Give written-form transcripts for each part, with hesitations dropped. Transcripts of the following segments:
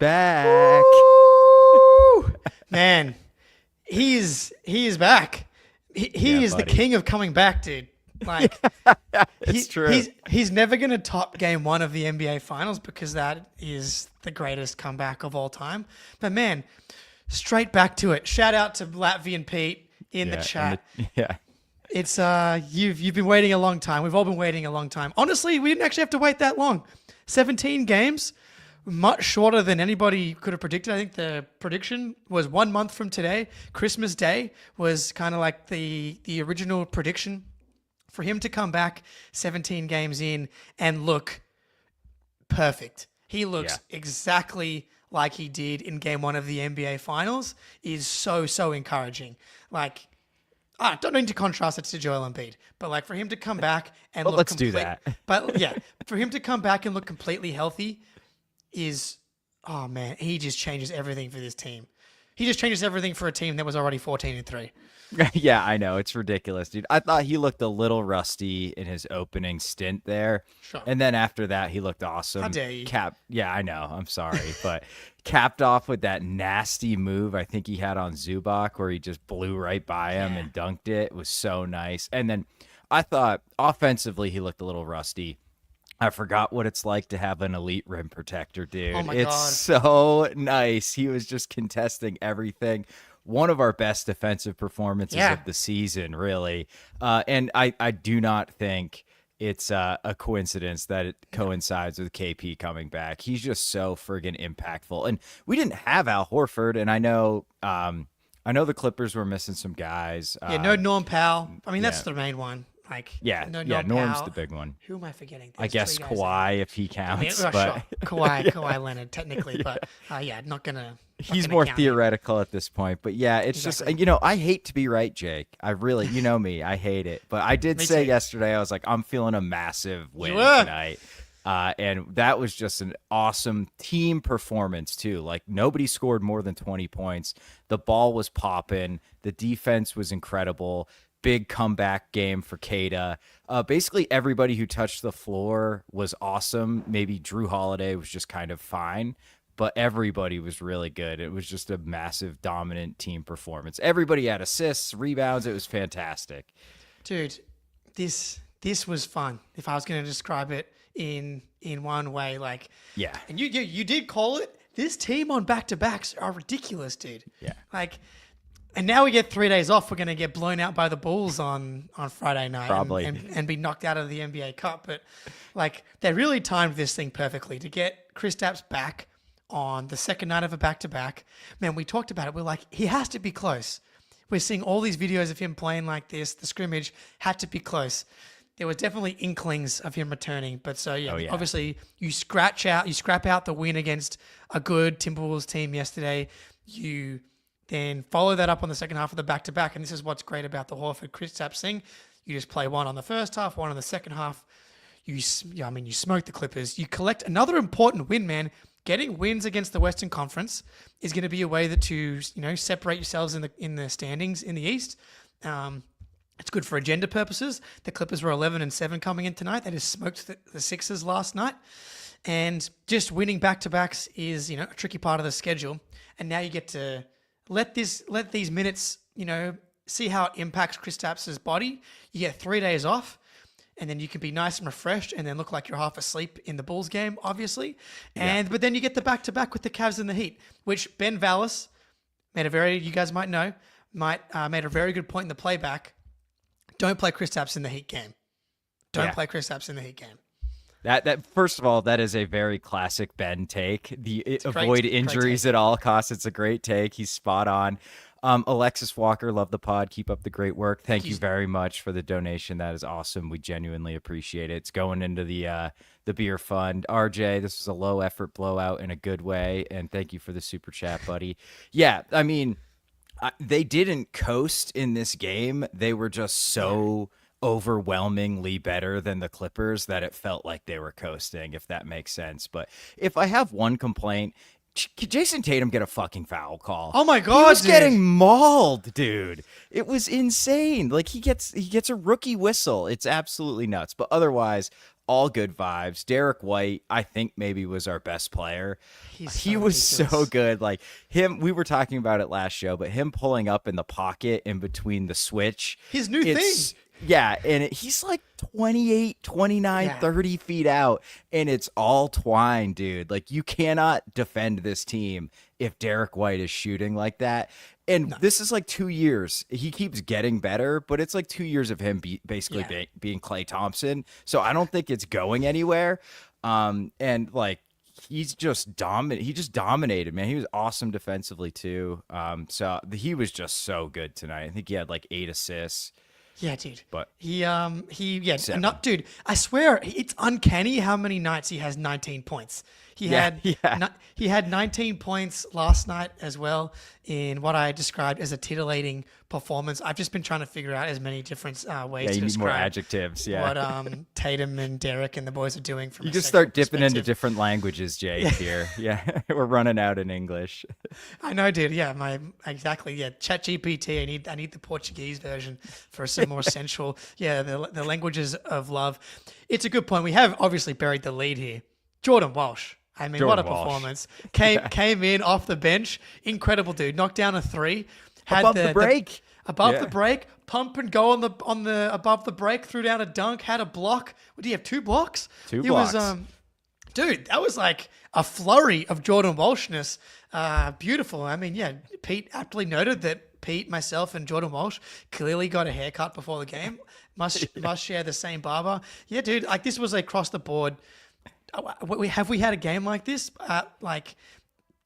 back. Man, he is back. He is buddy. the king of coming back, dude. Like, It's true. He's never going to top game one of the NBA Finals because that is the greatest comeback of all time. But man, straight back to it. Shout out to Latvian Pete in the chat. It's you've been waiting a long time. We've all been waiting a long time. Honestly, we didn't actually have to wait that long. 17 games, much shorter than anybody could have predicted. I think the prediction was 1 month from today. Christmas Day was kind of like the original prediction for him to come back 17 games in and look perfect. He looks exactly like he did in game one of the NBA Finals is so encouraging. Like, I don't need to contrast it to Joel Embiid, but like for him to come back and look let's do that. But yeah, for him to come back and look completely healthy is, oh man, he just changes everything for this team. He just changes everything for a team that was already 14-3. Yeah, I know. It's ridiculous, dude. I thought he looked a little rusty in his opening stint there. Sure. And then after that, he looked awesome. How dare you? Yeah, I know. I'm sorry. But capped off with that nasty move I think he had on Zubac where he just blew right by him and dunked it. It was so nice. And then I thought offensively he looked a little rusty. I forgot what it's like to have an elite rim protector, dude. Oh my it's God. so nice. He was just contesting everything. One of our best defensive performances of the season, really. And I do not think it's a coincidence that it coincides with KP coming back. He's just so friggin' impactful. And we didn't have Al Horford, and I know the Clippers were missing some guys. No Norm Powell. I mean, that's the main one. Like, no Norm Norm's Powell. the big one. Who am I forgetting? I guess Kawhi, if he counts. Sure. But Kawhi Leonard, technically. But, not going to. He's more theoretical at this point. But, yeah, it's just, I hate to be right, Jake. I really, you know me, I hate it. But I did say yesterday, I was like, I'm feeling a massive win tonight. And that was just an awesome team performance, too. Like, nobody scored more than 20 points. The ball was popping. The defense was incredible. Big comeback game for Kada. Basically, everybody who touched the floor was awesome. Maybe Drew Holiday was just kind of fine, but everybody was really good. It was just a massive, dominant team performance. Everybody had assists, rebounds. It was fantastic. Dude, this was fun. If I was going to describe it in one way, like, yeah, and you did call it. This team on back-to-backs are ridiculous, dude. Yeah, like. And now we get 3 days off. We're going to get blown out by the Bulls on Friday night. Probably. And be knocked out of the NBA Cup. But, like, they really timed this thing perfectly to get Kristaps back on the second night of a back-to-back. Man, we talked about it. We're like, he has to be close. We're seeing all these videos of him playing like this. The scrimmage had to be close. There was definitely inklings of him returning. But so, obviously, you scrap out the win against a good Timberwolves team yesterday. You then follow that up on the second half of the back-to-back. And this is what's great about the Horford-Kristaps thing. You just play one on the first half, one on the second half. You smoke the Clippers. You collect another important win, man. Getting wins against the Western Conference is going to be a way to separate yourselves in the standings in the East. It's good for agenda purposes. The Clippers were 11-7 coming in tonight. They just smoked the Sixers last night. And just winning back-to-backs is, a tricky part of the schedule. And now you get to let these minutes, see how it impacts Kristaps' body. You get 3 days off, and then you can be nice and refreshed, and then look like you're half asleep in the Bulls game, obviously. But then you get the back-to-back with the Cavs and the Heat, which Ben Vallis you guys might know, made a very good point in the playback. Don't play Kristaps in the Heat game. Don't play Kristaps in the Heat game. That first of all, that is a very classic Ben take. Avoid injuries at all costs. It's a great take. He's spot on. Alexis Walker, love the pod. Keep up the great work. Thank you very much for the donation. That is awesome. We genuinely appreciate it. It's going into the beer fund. RJ, this was a low effort blowout in a good way, and thank you for the super chat, buddy. Yeah, I mean, they didn't coast in this game. They were just so overwhelmingly better than the Clippers that it felt like they were coasting, if that makes sense. But if I have one complaint, Jason Tatum get a fucking foul call. Oh my God, he was getting mauled, dude. It was insane. Like he gets a rookie whistle. It's absolutely nuts. But otherwise, all good vibes. Derek White, I think maybe was our best player. He was ridiculous. so good. Like him, we were talking about it last show, but him pulling up in the pocket in between the switch. His new thing. Yeah, and he's like 28, 29, 30 feet out, and it's all twine, dude. Like, you cannot defend this team if Derek White is shooting like that. And this is like 2 years. He keeps getting better, but it's like 2 years of him basically being Klay Thompson. So I don't think it's going anywhere. And like, he's just dominant. He just dominated, man. He was awesome defensively too. So he was just so good tonight. I think he had like 8 assists. Yeah, dude. But dude, I swear it's uncanny how many nights he has 19 points. He had 19 points last night as well in what I described as a titillating performance. I've just been trying to figure out as many different ways to you need describe more adjectives. Yeah, what Tatum and Derek and the boys are doing. From you just start dipping into different languages, Jake. Here, yeah, we're running out in English. I know, dude. Yeah, exactly. Yeah, ChatGPT. I need the Portuguese version for some more sensual. Yeah, the languages of love. It's a good point. We have obviously buried the lead here. Jordan Walsh. I mean, what a performance. Came in off the bench. Incredible, dude. Knocked down a 3. Above the break. Above the break. Pump and go on the above the break. Threw down a dunk. Had a block. What do you have? 2 blocks? 2 blocks. Dude, that was like a flurry of Jordan Walshness. Beautiful. I mean, yeah, Pete aptly noted that Pete, myself, and Jordan Walsh clearly got a haircut before the game. Must share the same barber. Yeah, dude, like this was across the board. Have we had a game like this? Like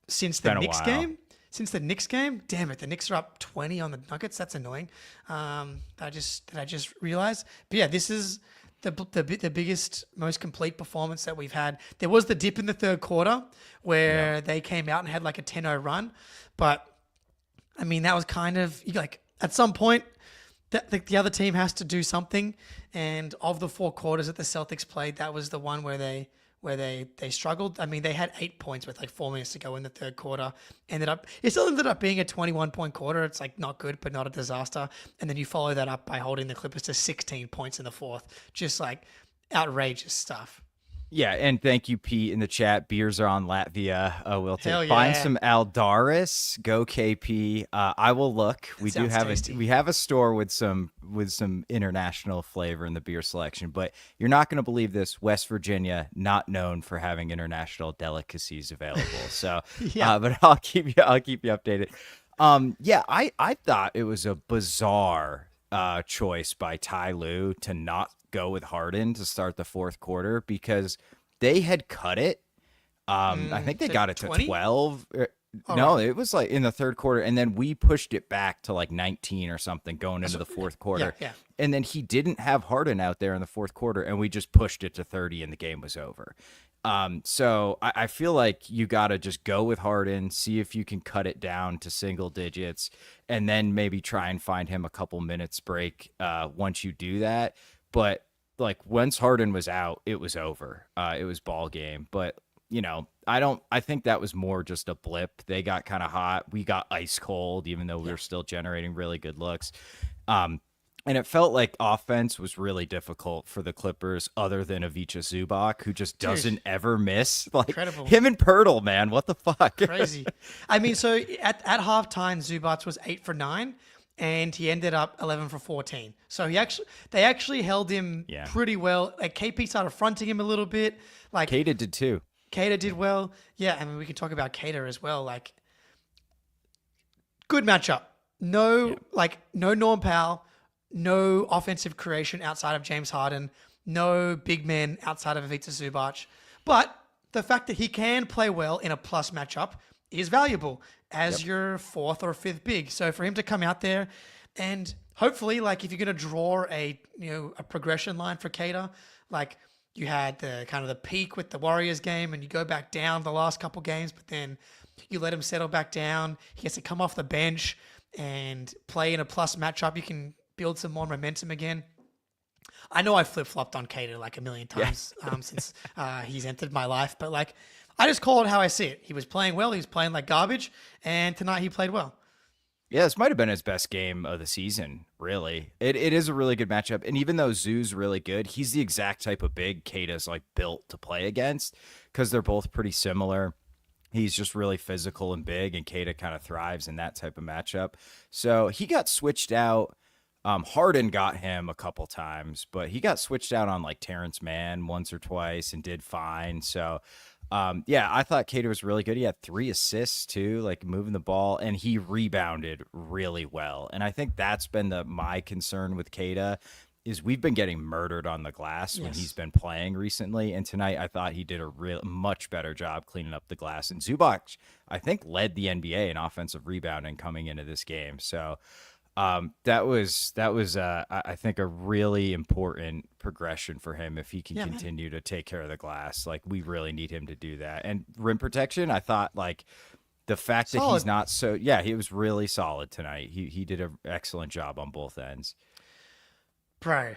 since the Knicks game? Since the Knicks game? Damn it, the Knicks are up 20 on the Nuggets. That's annoying. I just realized. But yeah, this is the biggest, most complete performance that we've had. There was the dip in the third quarter where they came out and had like a 10-0 run, but I mean that was kind of like at some point the other team has to do something. And of the 4 quarters that the Celtics played, that was the one where they struggled. I mean, they had 8 points with like 4 minutes to go in the third quarter. It still ended up being a 21-point quarter. It's like not good, but not a disaster. And then you follow that up by holding the Clippers to 16 points in the fourth. Just like outrageous stuff. Yeah, and thank you, Pete, in the chat. Beers are on Latvia. We'll Hell find yeah. some Aldaris. Go KP. I will look. We do have tasty. we have a store with some international flavor in the beer selection, but you're not going to believe this. West Virginia, not known for having international delicacies available. So, but I'll keep you updated. I thought it was a bizarre choice by Ty Lue to not go with Harden to start the fourth quarter because they had cut it. I think they got it to 20? 12. Right. It was like in the third quarter, and then we pushed it back to like 19 or something going into the fourth quarter. Yeah. And then he didn't have Harden out there in the fourth quarter, and we just pushed it to 30, and the game was over. So I feel like you got to just go with Harden, see if you can cut it down to single digits, and then maybe try and find him a couple minutes break once you do that. But like once Harden was out, it was over. It was ball game. But I think that was more just a blip. They got kind of hot. We got ice cold, even though we were still generating really good looks. And it felt like offense was really difficult for the Clippers, other than Ivica Zubac, who just doesn't ever miss. Like Incredible. Him and Pirtle, man, what the fuck? Crazy. I mean, so at halftime, Zubac was 8 for 9. And he ended up 11 for 14. So they actually held him pretty well. Like KP started fronting him a little bit. Like Kata did too. Kata did well. Yeah, I mean we can talk about Kata as well. Like good matchup. No Norm Powell, no offensive creation outside of James Harden, no big men outside of Ivica Zubac. But the fact that he can play well in a plus matchup is valuable as your 4th or 5th big. So for him to come out there and hopefully, like if you're going to draw a progression line for Kata, like you had the kind of the peak with the Warriors game and you go back down the last couple games, but then you let him settle back down. He gets to come off the bench and play in a plus matchup. You can build some more momentum again. I know I flip-flopped on Kata like a million times since he's entered my life, but like I just call it how I see it. He was playing well. He was playing like garbage, and tonight he played well. Yeah, this might have been his best game of the season, really. It is a really good matchup. And even though Zoo's really good, he's the exact type of big Kata's like built to play against because they're both pretty similar. He's just really physical and big, and Kata kind of thrives in that type of matchup. So he got switched out. Harden got him a couple times, but he got switched out on like Terrence Mann once or twice and did fine. So yeah, I thought Cater was really good. He had 3 assists too, like moving the ball, and he rebounded really well. And I think that's been my concern with Cater is we've been getting murdered on the glass when he's been playing recently. And tonight I thought he did a real much better job cleaning up the glass. And Zubac, I think, led the NBA in offensive rebounding coming into this game. So that was I think a really important progression for him if he can continue to take care of the glass. Like we really need him to do that. And rim protection, I thought like the fact that he's not he was really solid tonight. He did an excellent job on both ends. Bro,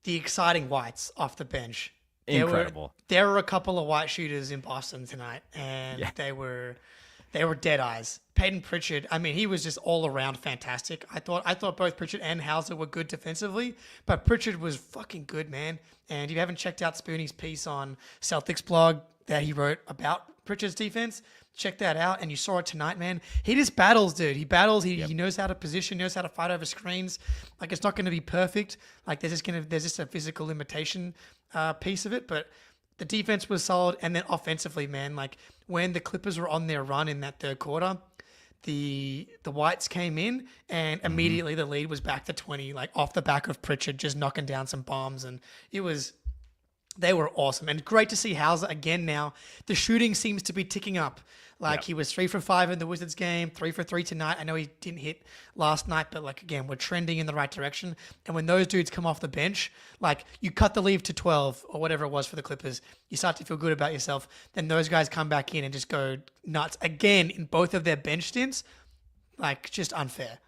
the exciting whites off the bench. Incredible. There were a couple of white shooters in Boston tonight, and they were dead eyes. Peyton Pritchard, I mean, he was just all around fantastic. I thought both Pritchard and Hauser were good defensively, but Pritchard was fucking good, man. And if you haven't checked out Spoonie's piece on Celtics blog that he wrote about Pritchard's defense, check that out. And you saw it tonight, man. He just battles, dude. He battles. He knows how to position, knows how to fight over screens. Like it's not going to be perfect. Like there's just a physical limitation piece of it, but the defense was solid. And then offensively, man, like when the Clippers were on their run in that third quarter, the Whites came in and immediately the lead was back to 20, like off the back of Pritchard just knocking down some bombs. And they were awesome. And great to see Hauser again now. The shooting seems to be ticking up. Like he was 3 for 5 in the Wizards game, 3 for 3 tonight. I know he didn't hit last night, but like again, we're trending in the right direction. And when those dudes come off the bench, like you cut the lead to 12 or whatever it was for the Clippers, you start to feel good about yourself. Then those guys come back in and just go nuts again in both of their bench stints. Like just unfair.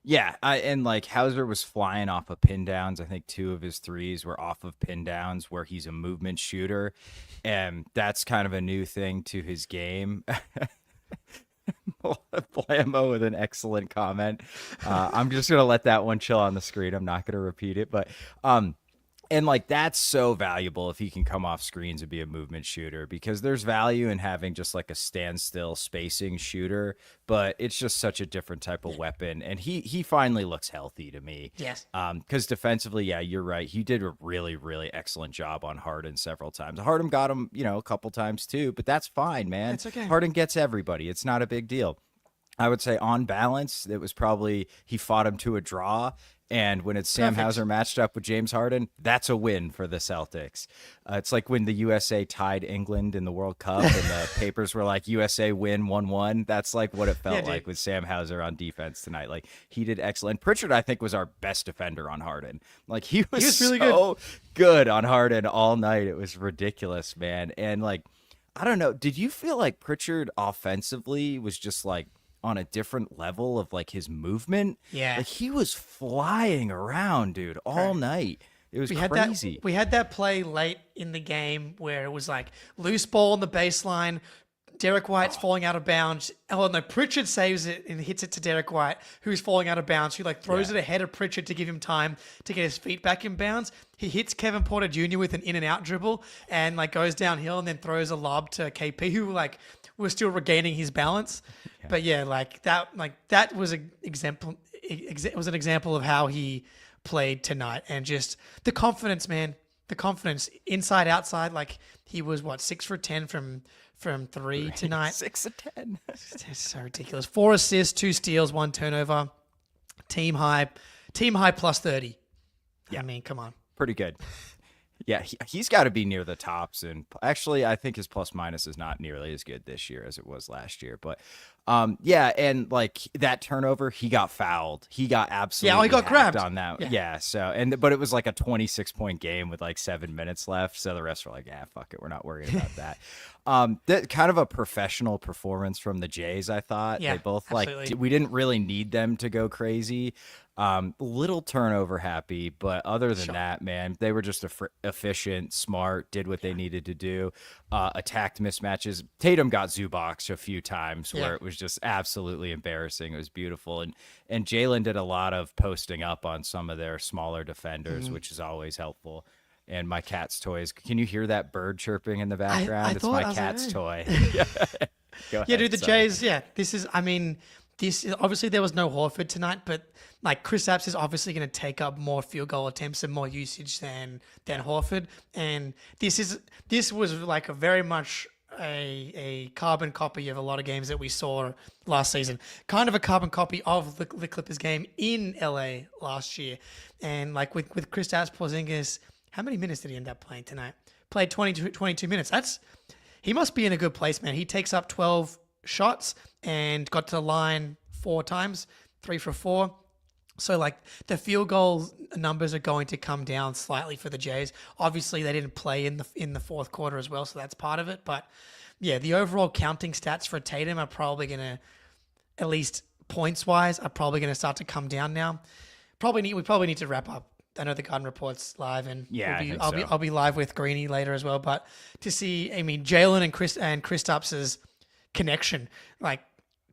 Yeah, and like Hauser was flying off of pin downs. I think 2 of his threes were off of pin downs where he's a movement shooter. And that's kind of a new thing to his game. Blammo with an excellent comment. I'm just going to let that one chill on the screen. I'm not going to repeat it. But and like that's so valuable if he can come off screens and be a movement shooter because there's value in having just like a standstill spacing shooter, but it's just such a different type of weapon. And he finally looks healthy to me. Yes. Because defensively, yeah, you're right. He did a really, really excellent job on Harden several times. Harden got him, a couple times too, but that's fine, man. It's okay. Harden gets everybody. It's not a big deal. I would say on balance, it was probably he fought him to a draw. And when it's Sam Hauser matched up with James Harden, that's a win for the Celtics. It's like when the USA tied England in the World Cup and the papers were like, USA win 1-1. That's like what it felt like with Sam Hauser on defense tonight. Like he did excellent. Pritchard, I think, was our best defender on Harden. Like he was really good on Harden all night. It was ridiculous, man. And like, I don't know. Did you feel like Pritchard offensively was just like, on a different level of like his movement? Yeah. Like he was flying around, dude, all night. It was crazy. We had that play late in the game where it was like loose ball on the baseline. Derek White's falling out of bounds. Oh no, Pritchard saves it and hits it to Derek White, who's falling out of bounds, who like throws it ahead of Pritchard to give him time to get his feet back in bounds. He hits Kevin Porter Jr. with an in and out dribble and like goes downhill and then throws a lob to KP, who like was still regaining his balance. Yeah. But yeah, that was an example. It was an example of how he played tonight, and just the confidence, man. The confidence inside, outside. Like he was 6 for 10 from 3 tonight. 6 of 10. It's so ridiculous. 4 assists, 2 steals, 1 turnover. Team high plus 30. Yeah, I mean, come on. Pretty good. Yeah, he's got to be near the tops. And actually, I think his plus minus is not nearly as good this year as it was last year. But yeah, and like that turnover, he got fouled. He got absolutely he got grabbed on that. Yeah. So but it was like a 26-point game with like 7 minutes left. So the rest were like, fuck it, we're not worried about that. That kind of a professional performance from the Jays. I thought they both absolutely. We didn't really need them to go crazy. Little turnover happy, but other than that, man, they were just efficient, smart, did what they needed to do, attacked mismatches. Tatum got Zuboxed a few times where it was just absolutely embarrassing. It was beautiful. And Jalen did a lot of posting up on some of their smaller defenders, which is always helpful. And my cat's toys. Can you hear that bird chirping in the background? It's my cat's toy. Go ahead, dude, the Jays, this obviously there was no Horford tonight, but like Kristaps is obviously going to take up more field goal attempts and more usage than Horford, and this was like a very much a carbon copy of a lot of games that we saw last season. Kind of a carbon copy of the Clippers game in LA last year, and like with Kristaps Porzingis, how many minutes did he end up playing tonight? Played 22 minutes. He must be in a good place, man. He takes up 12 shots and got to the line 4 times, 3 for 4. So like the field goal numbers are going to come down slightly for the Jays. Obviously they didn't play in the fourth quarter as well, so that's part of it. But yeah, the overall counting stats for Tatum are probably going to, at least points wise, are probably going to start to come down now. We probably need to wrap up. I know the Garden Report's live, and I'll be live with Greeny later as well. But to see, Jalen and Kristaps's connection, like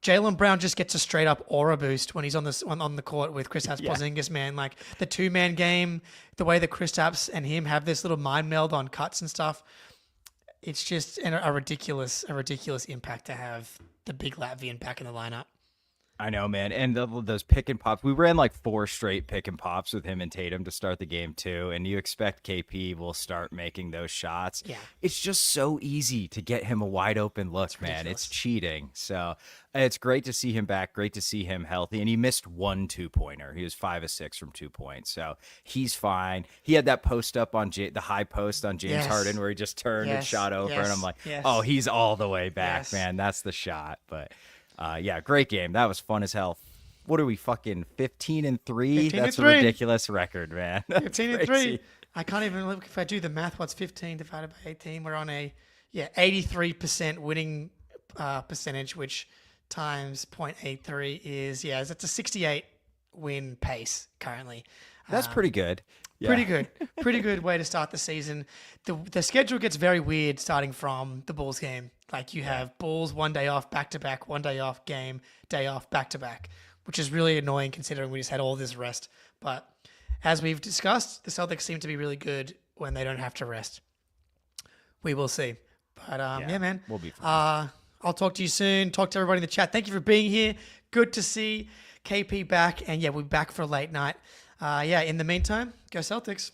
Jaylen Brown just gets a straight up aura boost when he's on the court with Kristaps Porzingis, man. Like the 2-man game, the way that Kristaps and him have this little mind meld on cuts and stuff, it's just a ridiculous impact to have the big Latvian back in the lineup. I know, man. And those pick and pops, we ran like 4 straight pick and pops with him and Tatum to start the game too. And you expect KP will start making those shots. Yeah. It's just so easy to get him a wide open look, man. It's cheating. So it's great to see him back. Great to see him healthy. And he missed 1 2-pointer. He was 5 of 6 from 2 points. So he's fine. He had that post up on the high post on James Harden where he just turned and shot over. And I'm like, oh, he's all the way back, man. That's the shot. But great game. That was fun as hell. What are we, fucking 15-3? That's a ridiculous record, man. 15-3. I can't even look if I do the math. What's 15 divided by 18? We're on a 83% winning percentage, which times 0.83 is that's a 68 win pace currently. That's pretty good. Yeah. Pretty good way to start the season. The schedule gets very weird starting from the Bulls game. Like you have Bulls 1 day off, back-to-back, 1 day off, game, day off, back-to-back, which is really annoying considering we just had all this rest. But as we've discussed, the Celtics seem to be really good when they don't have to rest. We will see. But man. We'll be fine. I'll talk to you soon. Talk to everybody in the chat. Thank you for being here. Good to see KP back. And we'll be back for a late night. In the meantime, go Celtics.